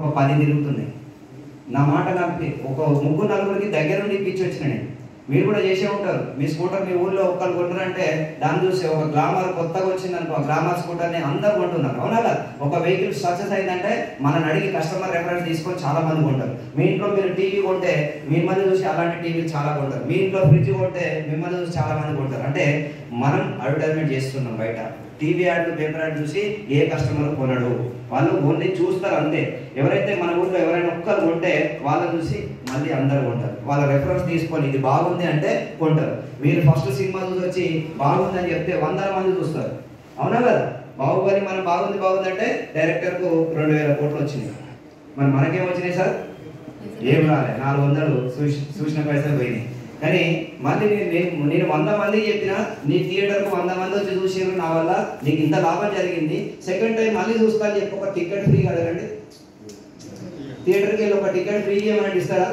10 తిరుగుతున్నాయి. నా మాట నాకు ఒక ముగ్గురు నలుగురికి దగ్గర నుండి ఇప్పించి వచ్చిన నేను. మీరు కూడా చేసే ఉంటారు. మీ స్కూటర్ మీ ఊళ్ళో ఒక్కరు కొంటారంటే దాన్ని చూసి ఒక గ్లామర్ కొత్తగా వచ్చిందనుకో, గ్లామర్ స్కూటర్ని అందరు కొంటున్నారు. అవునా కదా? ఒక వెహికల్ సక్సెస్ అయిందంటే మనని అడిగి కస్టమర్ రెఫరెన్స్ తీసుకొని చాలా మంది కొంటారు. మీ ఇంట్లో మీరు టీవీ కొంటే మిమ్మల్ని చూసి అలాంటి టీవీలు చాలా కొంటారు. మీ ఇంట్లో ఫ్రిడ్జ్ కొంటే మిమ్మల్ని చూసి చాలా మంది కొంటారు. అంటే మనం అడ్వర్టైజ్మెంట్ చేస్తున్నాం బయట. టీవీ యాడ్లు, పేపర్ యాడ్ చూసి ఏ కస్టమర్ కొనడు, వాళ్ళు ఓన్లీ చూస్తారు అంతే. ఎవరైతే మన ఊళ్ళో ఎవరైనా ఒక్కరు కొంటే వాళ్ళని చూసి మళ్ళీ అందరూ కొంటారు. వాళ్ళ రెఫరెన్స్ తీసుకొని ఇది బాగుంది అంటే కొంటారు. మీరు ఫస్ట్ సినిమా చూసి వచ్చి బాగుంది అని చెప్తే 100 మంది చూస్తారు. అవునా కదా? బాహుబలి మనం బాగుంది అంటే డైరెక్టర్కు 2000 కోట్లు వచ్చినాయి. మరి మనకేం వచ్చినాయి సార్? ఏం రాలే. 400 చూసిన పైసలు పోయినాయి. కానీ మళ్ళీ నేను 100 మంది చెప్పినా నీ థియేటర్కు 100 మంది వచ్చి చూసారు, నా వల్ల నీకు ఇంత లాభం జరిగింది, సెకండ్ టైం మళ్ళీ చూస్తా అని చెప్పి ఒక టికెట్ ఫ్రీ అడగండి. థియేటర్కి వెళ్ళి ఒక టికెట్ ఫ్రీ ఏమన్నా ఇస్తారా?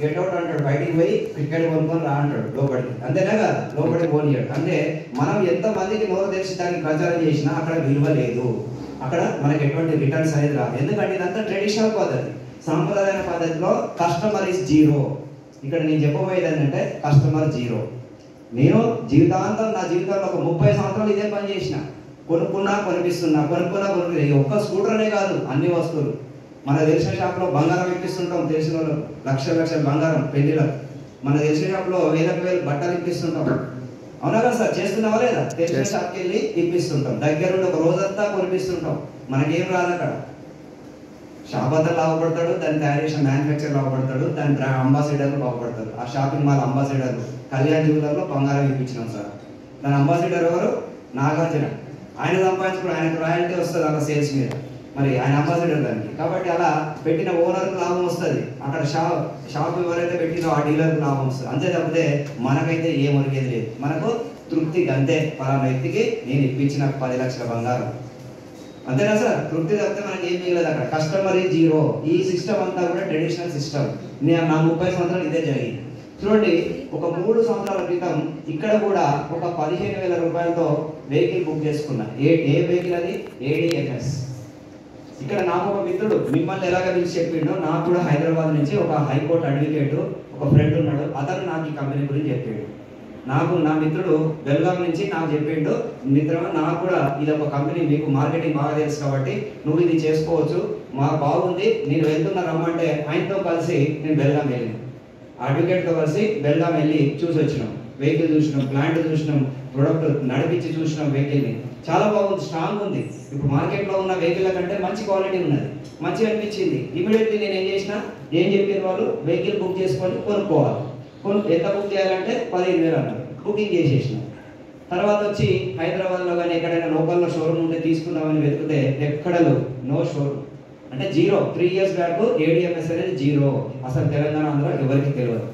గెట్ అవుట్ అంటాడు, బయటికి పోయి టికెట్ కొనుక్కొని రా అంటాడు లోపలికి. అంతేనా కదా? లోపలికి పోనీయాడు. అంటే మనం ఎంతమందికి నోరు తెలిసి దానికి ప్రచారం చేసినా అక్కడ విలువ లేదు, అక్కడ మనకి ఎటువంటి రిటర్న్స్ అనేది రాదు. ఎందుకంటే ఇదంతా ట్రెడిషనల్ పద్ధతి, సాంప్రదాయ పద్ధతిలో కస్టమర్ ఇస్ జీరో. ఇక్కడ నేను చెప్పబోయేది ఏంటంటే కస్టమర్ జీరో. నేను జీవితాంతం నా జీవితంలో ఒక 30 సంవత్సరాలు ఇదే పని చేసిన. కొనుక్కున్నా కొనిపిస్తున్నా, ఒక్క స్కూటర్ అనే కాదు, అన్ని వస్తువులు. మన తెలిసిన షాప్లో బంగారం ఇప్పిస్తుంటాం, తెలిసిన వాళ్ళు లక్షల బంగారం పెళ్లిలకు. మన తెలిసిన షాప్లో వేలకు బట్టలు ఇప్పిస్తుంటాం. అవునా కదా సార్? చేస్తున్నావా లేదా? తెలిసిన షాప్కి వెళ్ళి ఇప్పిస్తుంటాం, దగ్గరుండి ఒక రోజంతా కొనిపిస్తుంటాం. మనకేం రాదు అక్కడ. షాప్ అంతా లాభపడతాడు, దాన్ని తయారు చేసిన మ్యానుఫ్యాక్చర్ లాభపడతాడు, దాని అంబాసిడర్లు లాభపడతాడు. ఆ షాపింగ్ మాల్ అంబాసిడర్లు కళ్యాణ్ జ్యువెలర్లో బంగారం ఇప్పించినాం సార్. దాని అంబాసిడర్ ఎవరు? నాగార్జున. ఆయన సంపాదించుకుని ఆయనకు రాయల్టీ వస్తుంది అలా సేల్స్ మీద, మరి ఆయన అంబాసిడర్ దానికి. కాబట్టి అలా పెట్టిన ఓనర్కు లాభం వస్తుంది, అక్కడ షాప్ ఎవరైతే పెట్టినో ఆ డీలర్కి లాభం వస్తుంది. అంతే తప్పితే మనకైతే ఏం ఒరిగేది లేదు. మనకు తృప్తికి అంతే, పలానా వ్యక్తికి నేను ఇప్పించిన 10 లక్షల బంగారం, అంతేనా సార్? తృప్తి తప్పితే మనకి ఏం మిగలేదు అక్కడ. కస్టమర్ ఈ జీరో. ఈ సిస్టమ్ అంతా కూడా ట్రెడిషనల్ సిస్టమ్. నా 30 సంవత్సరాలు ఇదే జరిగింది. చూడండి, ఒక 3 సంవత్సరాల క్రితం ఇక్కడ కూడా ఒక 15,000 రూపాయలతో వెహికల్ బుక్ చేసుకున్నా. ఏ వెహికల్ అది? ADFS. ఇక్కడ నాకు ఒక మిత్రుడు మిమ్మల్ని ఎలాగ పిలిచి చెప్పిండో, నాకు కూడా హైదరాబాద్ నుంచి ఒక హైకోర్టు అడ్వకేట్ ఒక ఫ్రెండ్ ఉన్నాడు. అతను నాకు ఈ కంపెనీ గురించి చెప్పాడు. నా మిత్రుడు బెల్గాం నుంచి నాకు చెప్పిండు, మిత్రమా నాకు కూడా ఇది ఒక కంపెనీ, మీకు మార్కెటింగ్ బాగా తెలుసు కాబట్టి నువ్వు ఇది చేసుకోవచ్చు, మాకు బాగుంది, నేను వెళ్తున్నా రమ్మంటే ఆయనతో కలిసి నేను బెల్గాం వెళ్ళాను. అడ్వకేట్తో కలిసి బెల్గాం వెళ్ళి చూసి వచ్చినాం. వెహికల్ చూసినాం, ప్లాంట్ చూసినాం, ప్రొడక్ట్ నడిపించి చూసినాం. వెహికల్ని చాలా బాగుంది, స్ట్రాంగ్ ఉంది. ఇప్పుడు మార్కెట్లో ఉన్న వెహికల్ కంటే మంచి క్వాలిటీ ఉన్నది, మంచిగా అనిపించింది. ఇమీడియట్లీ నేను ఏం చేసిన, ఏం చెప్పారు వాళ్ళు, వెహికల్ బుక్ చేసుకొని కొనుక్కోవాలి. ఎంత బుక్ చేయాలంటే 15,000 అన్నారు. బుకింగ్ చేసేసినాం. తర్వాత వచ్చి హైదరాబాద్లో కానీ ఎక్కడైనా లోకల్లో షోరూమ్ ఉంటే తీసుకుందామని వెతికితే ఎక్కడ నో షోరూమ్, అంటే జీరో. 3 ఇయర్స్ బ్యాక్ ADFS అనేది జీరో. అసలు తెలంగాణ ఆంధ్ర ఎవరికి తెలియదు.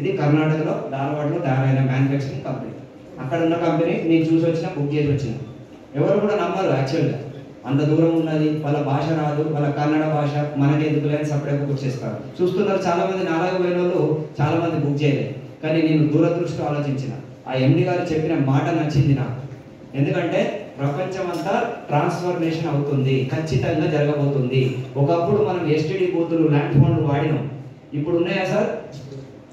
ఇది కర్ణాటకలో ధారవాడలో తయారైన మ్యానుఫ్యాక్చరింగ్ కంపెనీ. అక్కడ ఉన్న కంపెనీ నేను చూసి వచ్చిన, బుక్ చేసి వచ్చిన. ఎవరు కూడా నమ్మరు యాక్చువల్గా, అంత దూరం ఉన్నది, వాళ్ళ భాష రాదు, వాళ్ళ కన్నడ భాష, మనకి ఎందుకు లేని సపరేట్గా బుక్ చేస్తారు. చూస్తున్నారు చాలా మంది, నాలాగా పోయిన వాళ్ళు చాలా మంది బుక్ చేయలేదు. కానీ నేను దూరదృష్టి ఆలోచించిన, ఆ MD గారు చెప్పిన మాట నచ్చింది నాకు. ఎందుకంటే ప్రపంచం అంతా ట్రాన్స్ఫర్మేషన్ అవుతుంది, ఖచ్చితంగా జరగబోతుంది. ఒకప్పుడు మనం STD బూతులు, ల్యాండ్ ఫోన్లు వాడినాం. ఇప్పుడు ఉన్నాయా సార్?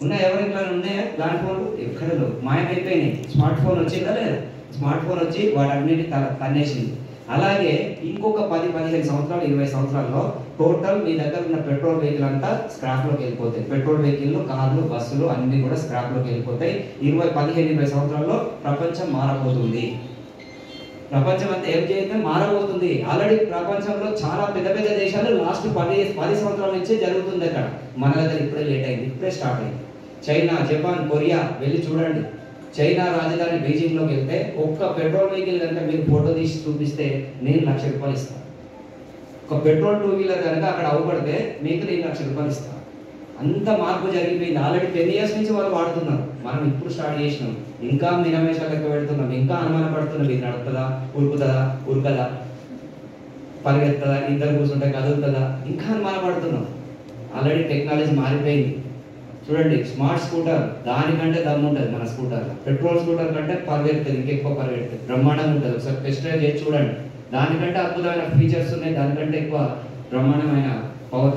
ఉన్నాయా? ఎవరింట్లో ఉన్నాయా ల్యాండ్ ఫోన్లు? ఎక్కడలో మాయమైపోయినాయి. స్మార్ట్ ఫోన్ వచ్చిందా లేదా? స్మార్ట్ ఫోన్ వచ్చి వాటన్నిటి తన్నేసింది. అలాగే ఇంకొక 10-15 సంవత్సరాలు, 20 సంవత్సరాల్లో టోటల్ మీ దగ్గర ఉన్న పెట్రోల్ వెహికల్ అంతా స్క్రాప్లోకి వెళ్ళిపోతాయి. పెట్రోల్ వెహికల్, కార్లు, బస్సులు అన్ని కూడా స్క్రాప్లోకి వెళ్ళిపోతాయి. 15-20 సంవత్సరాల్లో ప్రపంచం మారబోతుంది. ప్రపంచం అంతా ఏం చేస్తే మారబోతుంది. ఆల్రెడీ ప్రపంచంలో చాలా పెద్ద పెద్ద దేశాలు లాస్ట్ 10 సంవత్సరాల నుంచే జరుగుతుంది. అక్కడ మన దగ్గర ఇప్పుడే లేట్ అయింది, ఇప్పుడే స్టార్ట్ అయింది. చైనా, జపాన్, కొరియా వెళ్ళి చూడండి. చైనా రాజధాని బీజింగ్లోకి వెళ్తే ఒక్క పెట్రోల్ వెహికల్ కనుక మీరు ఫోటో తీసి చూపిస్తే నేను 1,00,000 రూపాయలు ఇస్తాను. ఒక పెట్రోల్ 2 వీలర్ కనుక అక్కడ అవ్వబడితే మీకు నేను 1,00,000 రూపాయలు ఇస్తాను. అంత మార్పు జరిగిపోయింది. ఆల్రెడీ 10 ఇయర్స్ నుంచి వాళ్ళు వాడుతున్నారు, మనం ఇప్పుడు స్టార్ట్ చేసినాం. ఇంకా మినమేషాలకు పెడుతున్నాం, ఇంకా అనుమానపడుతున్నాం. ఇది నడుపుతుందా, ఉరుకుతుందా, పరిగెత్తుందా, ఇద్దరు కూర్చుంటే కదులుతుందా, ఇంకా అనుమానపడుతున్నాం. ఆల్రెడీ టెక్నాలజీ మారిపోయింది. చూడండి, స్మార్ట్ స్కూటర్ దానికంటే దమ్ము ఉంటుంది మన స్కూటర్. పెట్రోల్ స్కూటర్ కంటే పరిగెడుతుంది, ఇంకెక్కువ పరిగెడుతుంది, బ్రహ్మాండంగా ఉంటుంది. ఒకసారి టెస్ట్ డ్రైవ్ చేసి చూడండి. దానికంటే అద్భుతమైన ఫీచర్స్ ఉన్నాయి, దానికంటే ఎక్కువ బ్రహ్మాండమైన పవర్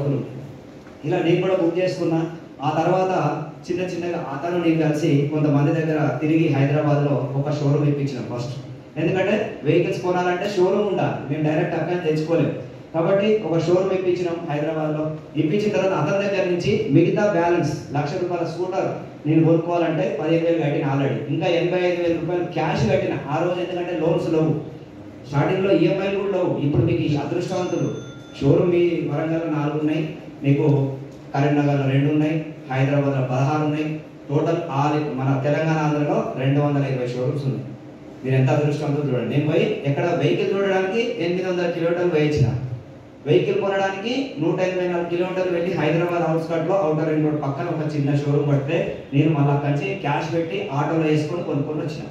ఇలా నేను కూడా బుక్ చేసుకున్నా. ఆ తర్వాత చిన్న చిన్నగా అతను నేను కలిసి కొంతమంది దగ్గర తిరిగి హైదరాబాద్లో ఒక షోరూమ్ ఇప్పించినాం ఫస్ట్. ఎందుకంటే వెహికల్స్ కొనాలంటే షోరూమ్ ఉండాలి, మేము డైరెక్ట్ అక్కడ తెచ్చుకోలేము. కాబట్టి ఒక షోరూమ్ ఇప్పించినాం హైదరాబాద్లో. ఇప్పించిన తర్వాత అతని దగ్గర నుంచి మిగతా బ్యాలెన్స్ ₹1,00,000 స్కూటర్ నేను కొనుక్కోవాలంటే 15,000 కట్టిన ఆల్రెడీ. ఇంకా ₹85,000 క్యాష్ కట్టిన ఆ రోజు. ఎందుకంటే లోన్స్ లేవు, స్టార్టింగ్లో ఈఎంఐలు కూడా లేవు. ఇప్పుడు మీకు అదృష్టవంతులు షోరూమ్ మీ వరంగల్లో 4 ఉన్నాయి, మీకు కరీంనగర్లో 2 ఉన్నాయి, హైదరాబాద్లో 16 ఉన్నాయి. టోటల్ మన తెలంగాణ ఆంధ్రలో 220 షోరూమ్స్ ఉన్నాయి. మీరు ఎంత అదృష్టవంతులు చూడండి. నేను పోయి ఎక్కడ వెహికల్ చూడడానికి 800 కిలోమీటర్లు వేయించిన, వెహికల్ కొనడానికి 184 కిలోమీటర్లు వెళ్ళి హైదరాబాద్ అవుట్స్కట్లో అవుటర్ రింగ్ రోడ్ పక్కన ఒక చిన్న షోరూమ్ పడితే నేను మళ్ళీ అక్కడి నుంచి క్యాష్ పెట్టి ఆటోలో వేసుకొని కొనుక్కొని వచ్చిన.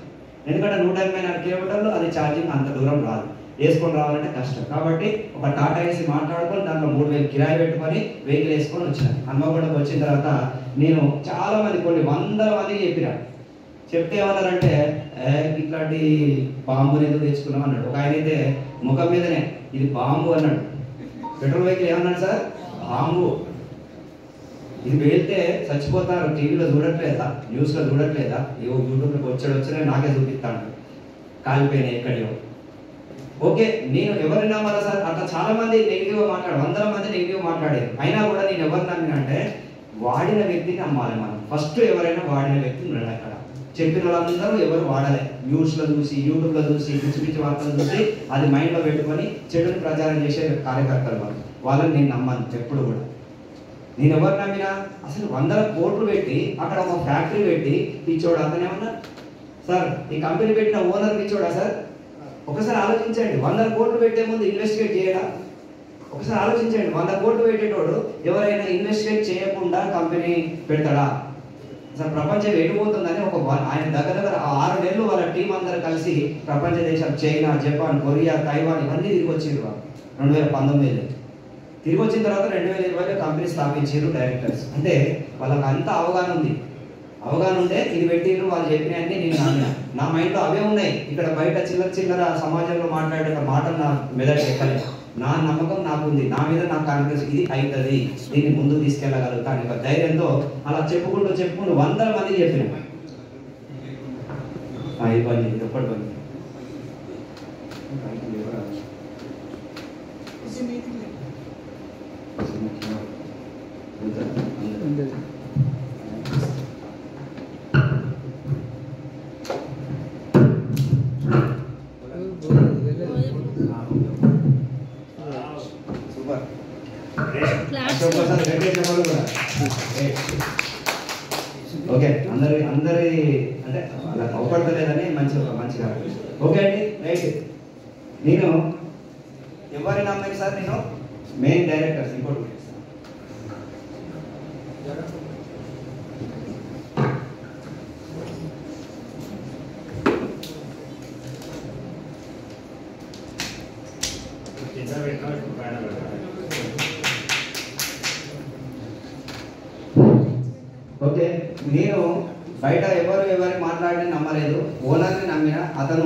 ఎందుకంటే 184 కిలోమీటర్లు అది ఛార్జింగ్ అంత దూరం రాదు, వేసుకొని రావాలంటే కష్టం. కాబట్టి ఒక టాటా ఏసీ మాట్లాడుకొని దాంట్లో 3,000 కిరాయి పెట్టుకొని వెహికల్ వేసుకొని వచ్చిన. హన్మకొండకు వచ్చిన తర్వాత నేను చాలా మంది కొన్ని 100 మందికి చెప్పిన. చెప్తే ఏమన్నారంటే ఇట్లాంటి బాంబుని ఎందుకు తెచ్చుకున్నాం అన్నాడు. ఒక ఆయన అయితే ముఖం మీదనే ఇది బాంబు అన్నాడు. పెట్రోల్ వెహికల్ ఏమన్నాడు సార్, బాంబు, ఇది వెళ్తే చచ్చిపోతారు, టీవీలో చూడట్లేదా, న్యూస్లో చూడట్లేదా, యూట్యూబ్లోకి వచ్చాడు నాకే చూపిస్తాను కాలిపోయినాయి ఎక్కడియో. ఓకే, నేను ఎవరిని నమ్మాలా సార్? అట్లా చాలా మంది నెగిటివ్గా 100 మంది నెగిటివ్ మాట్లాడారు. అయినా కూడా నేను ఎవరిని నమ్మినా అంటే వాడిన వ్యక్తిని నమ్మాలి మనం. ఫస్ట్ ఎవరైనా వాడిన వ్యక్తి ఉన్నాడు అక్కడ. చెప్పిన వాళ్ళందరూ ఎవరు వాడలే, న్యూస్లో చూసి యూట్యూబ్లో చూసి పిచ్చి పిచ్చి వార్తలు చూసి అది మైండ్లో పెట్టుకొని చెడుని ప్రచారం చేసే కార్యకర్తలు వాళ్ళని నేను నమ్మను ఎప్పుడు కూడా. నేను ఎవరు నమ్మినా అసలు 100 కోట్లు పెట్టి అక్కడ ఒక ఫ్యాక్టరీ పెట్టి పిచ్చోడు అతను ఏమన్నా సార్ ఈ కంపెనీ పెట్టిన ఓనర్ పిచ్చోడా సార్? ఒకసారి ఆలోచించండి. 100 కోట్లు పెట్టే ముందు ఇన్వెస్టిగేట్ చేయడా? ఒకసారి ఆలోచించండి. 100 కోట్లు పెట్టేటోడు ఎవరైనా ఇన్వెస్టిగేట్ చేయకుండా కంపెనీ పెడతాడా? అసలు ప్రపంచం ఎడిపోతుందని ఆయన దగ్గర 6 నెలలు వాళ్ళ టీం అందరూ కలిసి ప్రపంచ దేశాలు చైనా, జపాన్, కొరియా, తైవాన్ ఇవన్నీ తిరిగి వచ్చారు 2019. తిరిగి వచ్చిన తర్వాత 2020 కంపెనీ స్థాపించారు డైరెక్టర్స్. అంటే వాళ్ళకి అంత అవగాహన ఉంది. అవగాహన ఉంటే ఇది పెట్టిరు, వాళ్ళు చెప్పినవన్నీ నేను నమ్మిన. నా మైండ్లో అవే ఉన్నాయి. ఇక్కడ బయట చిల్లర సమాజంలో మాట్లాడే మాటలు నా మెదడు ఎక్కలేదు. నా నమ్మకం నాకు ఉంది, నా మీద నాకు కాన్ఫిడెన్స్, ఇది అవుతుంది, దీన్ని ముందుకు తీసుకెళ్ళగలుగుతాను ఒక ధైర్యంతో అలా చెప్పుకుంటూ 100 మందికి చెప్పిన. ఇవ్వండి ఎప్పటి పని ఓకే, అందరి అంటే అలా అవపడతలేదని మంచిగా. ఓకే అండి, రైట్. నేను ఎవరిని నమ్మాను సార్? నేను మెయిన్ డైరెక్టర్స్. ఇంకోటి ఓకే, నేను బయట ఎవరి మాట్లాడి నమ్మలేదు, ఓనర్ని నమ్మిన. అతను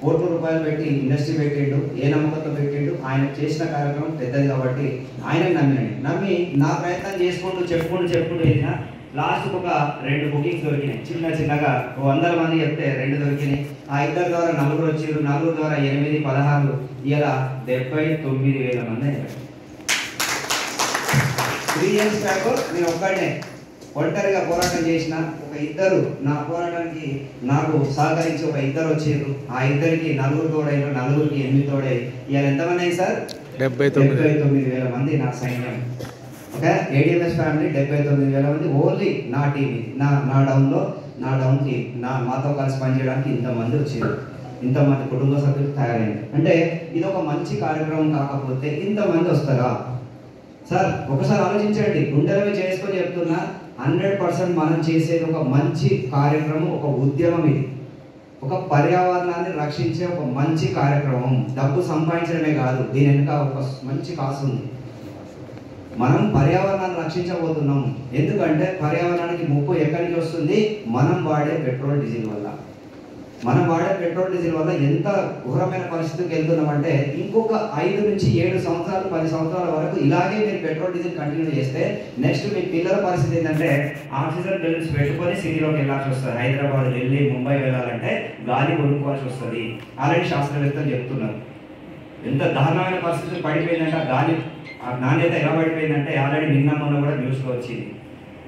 కోట్ల రూపాయలు పెట్టి ఇండస్ట్రీ పెట్టిండు, ఏ నమ్మకంతో పెట్టిండు, ఆయన చేసిన కార్యక్రమం పెద్దది కాబట్టి ఆయన నమ్మి నా ప్రయత్నం చేసుకుంటూ చెప్పుకుంటూ వెళ్ళిన. లాస్ట్కి ఒక 2 బుకింగ్స్ దొరికినాయి. చిన్నగా 100 మంది చెప్తే 2 దొరికినాయి. ఆ 2 ద్వారా 4 వచ్చారు, 4 ద్వారా 8, 16, ఇలా 79,000 మంది. 3 ఇయర్స్ బ్యాక్ నేను ఒక్కడనే ఒంటరిగా పోరాటం చేసిన. ఒక 2 నా పోరాటానికి నాకు సహకరించి ఒక 2 వచ్చారు. ఆ 2కి 4 తోడైన, 4కి 8 తోడై ఇవాళ ఎంతమంది అయ్యి సార్? 79,000 మంది నా సైన్యం. ఓకే, ఏడిఎంఎస్ ఫ్యామిలీ 79,000 మంది ఓన్లీ నా టీం. నా డౌన్కి మాతో కలిసి పనిచేయడానికి ఇంతమంది వచ్చారు, ఇంతమంది కుటుంబ సభ్యులు తయారైంది. అంటే ఇది ఒక మంచి కార్యక్రమం కాకపోతే ఇంతమంది వస్తారా సార్? ఒకసారి ఆలోచించండి. గుండెలవి చేసుకొని చెప్తున్నా, 100% మనం చేసేది ఒక మంచి కార్యక్రమం, ఒక ఉద్యమం. ఇది ఒక పర్యావరణాన్ని రక్షించే ఒక మంచి కార్యక్రమం. డబ్బు సంపాదించడమే కాదు, దీని వెనుక ఒక మంచి కాసు ఉంది. మనం పర్యావరణాన్ని రక్షించబోతున్నాం. ఎందుకంటే పర్యావరణానికి ముప్పు ఎక్కడి నుంచి వస్తుంది? మనం వాడే పెట్రోల్, డీజిల్ వల్ల. మనం వాడే పెట్రోల్ డీజిల్ వల్ల ఎంత ఘోరమైన పరిస్థితికి వెళ్తున్నామంటే ఇంకొక 5 నుంచి 7 సంవత్సరాలు 10 సంవత్సరాల వరకు ఇలాగే మీరు పెట్రోల్ డీజిల్ కంటిన్యూ చేస్తే నెక్స్ట్ మీ పిల్లల పరిస్థితి ఏంటంటే ఆక్సిజన్ బెలూన్స్ పెట్టుకొని సిటీలోకి వెళ్ళాల్సి వస్తుంది. హైదరాబాద్, ఢిల్లీ, ముంబై వెళ్ళాలంటే గాలి కొనుక్కోవాల్సి వస్తుంది. ఆల్రెడీ శాస్త్రవేత్తలు చెప్తున్నారు. ఎంత దారుణమైన పరిస్థితులు పడిపోయిందంటే గాలి నాణ్యత ఎలా పడిపోయిందంటే ఆల్రెడీ నిన్న మొన్న కూడా న్యూస్లో వచ్చింది.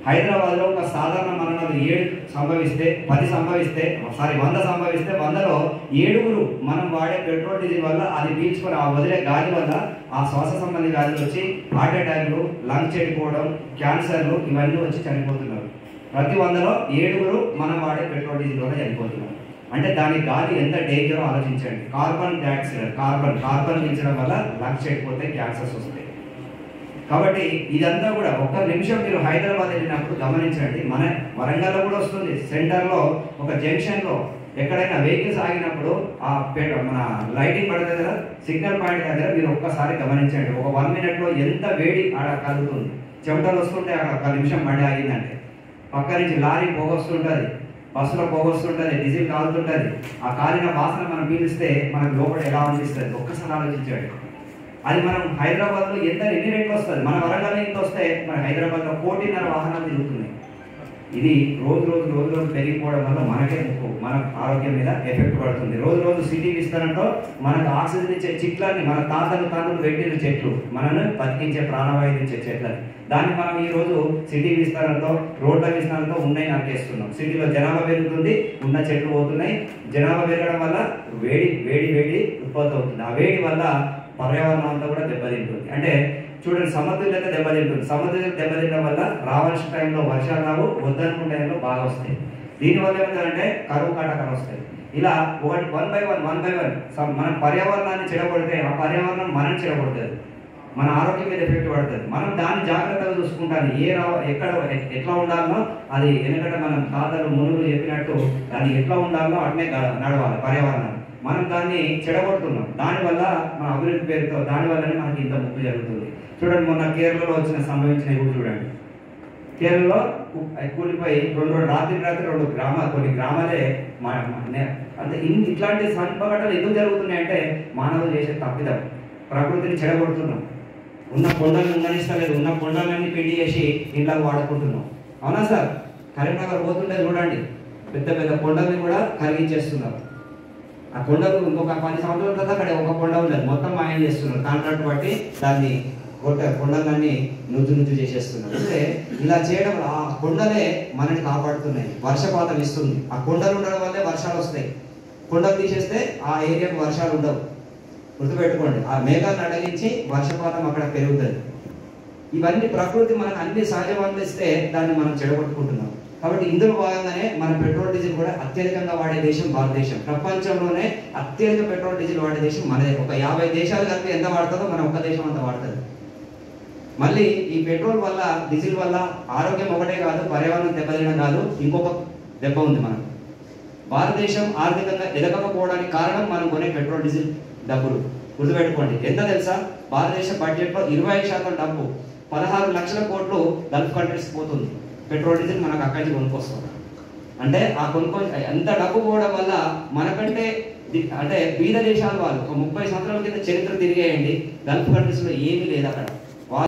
హైదరాబాద్లో ఒక సాధారణ మరణాలు 7 సంభవిస్తే 10 సంభవిస్తే 100 సంభవిస్తే 100లో 7 మనం వాడే పెట్రోల్ డీజిల్ వల్ల అది పీల్చుకొని ఆ వదిలే గాలి వల్ల ఆ శ్వాస సంబంధి వ్యాధులు వచ్చి హార్ట్ అటాక్లు, లంగ్స్ చెడిపోవడం, క్యాన్సర్లు ఇవన్నీ వచ్చి చనిపోతున్నారు. ప్రతి 100లో 7 మనం వాడే పెట్రోల్ డీజిల్ వల్ల చనిపోతున్నారు. అంటే దాని గాలి ఎంత డేంజరో ఆలోచించండి. కార్బన్ డైఆక్సైడ్ కార్బన్ పీల్చడం వల్ల లంగ్స్ చెడిపోతే క్యాన్సర్స్ వస్తాయి. కాబట్టి ఇదంతా కూడా ఒక్క నిమిషం మీరు హైదరాబాద్ వెళ్ళినప్పుడు గమనించండి. మన వరంగల్లో కూడా వస్తుంది. సెంటర్లో ఒక జంక్షన్లో ఎక్కడైనా వెహికల్స్ ఆగినప్పుడు ఆ మన లైటింగ్ పడుతుంది కదా, సిగ్నల్ పాయింట్ దగ్గర మీరు ఒక్కసారి గమనించండి. ఒక 1 మినిట్లో ఎంత వేడి ఆడ కలుగుతుంది. చెమటలు వస్తుంటే అక్కడ ఒక నిమిషం బండి ఆగిందంటే పక్క నుంచి లారీ పోగొస్తుంటుంది, బస్సులో పోగొస్తుంటుంది, డీజిల్ కాలుతుంటుంది. ఆ కాలిన వాసన మనం పీలిస్తే మనకు లోపల ఎలా అనిపిస్తుంది ఒక్కసారి ఆలోచించండి. అది మనం హైదరాబాద్లో ఎన్ని రెట్లు వస్తుంది. మన వరంగల్లో ఇంత వస్తే మన హైదరాబాద్లో 1.5 వాహనాలు తిరుగుతున్నాయి. ఇది రోజు రోజు పెరిగిపోవడం వల్ల మనకే మన ఆరోగ్యం మీద ఎఫెక్ట్ పడుతుంది. రోజు సిటీ విస్తరణతో మనకు ఆక్సిజన్ ఇచ్చే చెట్లన్నీ మన తాతలు పెట్టిన చెట్లు మనల్ని బతికించే ప్రాణవాయువు ఇచ్చే చెట్లని దాన్ని మనం ఈరోజు సిటీ విస్తరణతో రోడ్ల విస్తరణతో ఉన్నాయి నరికేస్తున్నాం. సిటీలో జనాభా పెరుగుతుంది, ఉన్న చెట్లు పోతున్నాయి. జనాభా పెరగడం వల్ల వేడి ఉత్పత్తి అవుతుంది. ఆ వేడి వల్ల పర్యావరణం అంతా కూడా దెబ్బతింటుంది. అంటే చూడండి, సముద్రులైతే దెబ్బతింటుంది. సముద్రులకు దెబ్బతినడం వల్ల రావాల్సిన టైంలో వర్షాలు రావు, వద్దనుకున్న టైంలో బాగా వస్తాయి. దీనివల్ల ఏమిటంటే కరువు కాటకాలు వస్తాయి. ఇలా వన్ బై వన్ మన పర్యావరణాన్ని చెడగొడితే ఆ పర్యావరణం మనం చెడగొడుతుంది, మన ఆరోగ్యం మీద ఎఫెక్ట్ పడుతుంది. మనం దాన్ని జాగ్రత్తగా చూసుకుంటాను. ఎట్లా ఉండాలో అది ఎందుకంటే మనం తాతలు మునులు చెప్పినట్టు దాన్ని ఎట్లా ఉండాలో అట్నే నడవాలి పర్యావరణాన్ని. మనం దాన్ని చెడగొడుతున్నాం. దానివల్ల మన అభివృద్ధి పేరుతో దానివల్లనే మనకి ఇంత ముప్పు జరుగుతుంది. చూడండి, మొన్న కేరళలో సంభవించినవి కూడా చూడండి. కేరళలో కూలిపోయి రాత్రి 2 కొన్ని గ్రామాలే అంటే ఇట్లాంటి సంఘటనలు ఎందుకు జరుగుతున్నాయంటే మానవులు చేసే తప్పిదం. ప్రకృతిని చెడగొడుతున్నాం. ఉన్న కొండలను ఉండనిస్తలేదు, ఉన్న కొండలన్నీ పిండి చేసి ఇంట్లోకి వాడుకుంటున్నాం. అవునా సార్? కరీంనగర్ పోతుంటే చూడండి, పెద్ద కొండల్ని కూడా కరిగించేస్తున్నారు. ఆ కొండలు ఇంకొక 10 సంవత్సరాల తర్వాత అక్కడ ఒక కొండ ఉండదు, మొత్తం మాయం చేస్తున్నారు. కాంట్రాక్ట్ బట్టి దాన్ని కొండలన్నీ నుజ్జు చేసేస్తున్నారు. అంటే ఇలా చేయడం ఆ కొండలే మనని కాపాడుతున్నాయి, వర్షపాతం ఇస్తుంది. ఆ కొండలు ఉండడం వల్లే వర్షాలు వస్తాయి. కొండలు తీసేస్తే ఆ ఏరియాకు వర్షాలు ఉండవు. గుర్తుపెట్టుకోండి, ఆ మేఘాలను అడగించి వర్షపాతం అక్కడ పెరుగుతుంది. ఇవన్నీ ప్రకృతి మనకు అన్ని సహజం అందిస్తే దాన్ని మనం చెడగొట్టుకుంటున్నాం. కాబట్టి ఇందులో భాగంగానే మన పెట్రోల్ డీజిల్ కూడా అత్యధికంగా వాడే దేశం భారతదేశం. ప్రపంచంలోనే అత్యధిక పెట్రోల్ డీజిల్ వాడే దేశం మనదే. ఒక 50 దేశాలు కలిపి ఎంత వాడుతుందో మన ఒక్క దేశం అంత వాడుతుంది. మళ్ళీ ఈ పెట్రోల్ వల్ల, డీజిల్ వల్ల ఆరోగ్యం ఒకటే కాదు, పర్యావరణం దెబ్బతినడం కాదు, ఇంకొక దెబ్బ ఉంది మనకు. భారతదేశం ఆర్థికంగా ఎదగకపోవడానికి కారణం మనం కొనే పెట్రోల్ డీజిల్ డబ్బులు. గుర్తుపెట్టుకోండి, ఎంత తెలుసా? భారతదేశ బడ్జెట్లో 25% డబ్బు 16 లక్షల కోట్లు గల్ఫ్ కంట్రీస్ పోతుంది. పెట్రోల్ డీజిల్ మనకు అక్కడి నుంచి కొనుక్కొస్తాం. అంటే ఆ ఎంత డబ్బు పోవడం వల్ల మనకంటే అంటే బీద దేశాల వాళ్ళు ఒక 30 సంవత్సరాల కింద చరిత్ర తిరిగేయండి, గల్ఫ్ కంట్రీస్లో ఏమీ లేదు అక్కడ.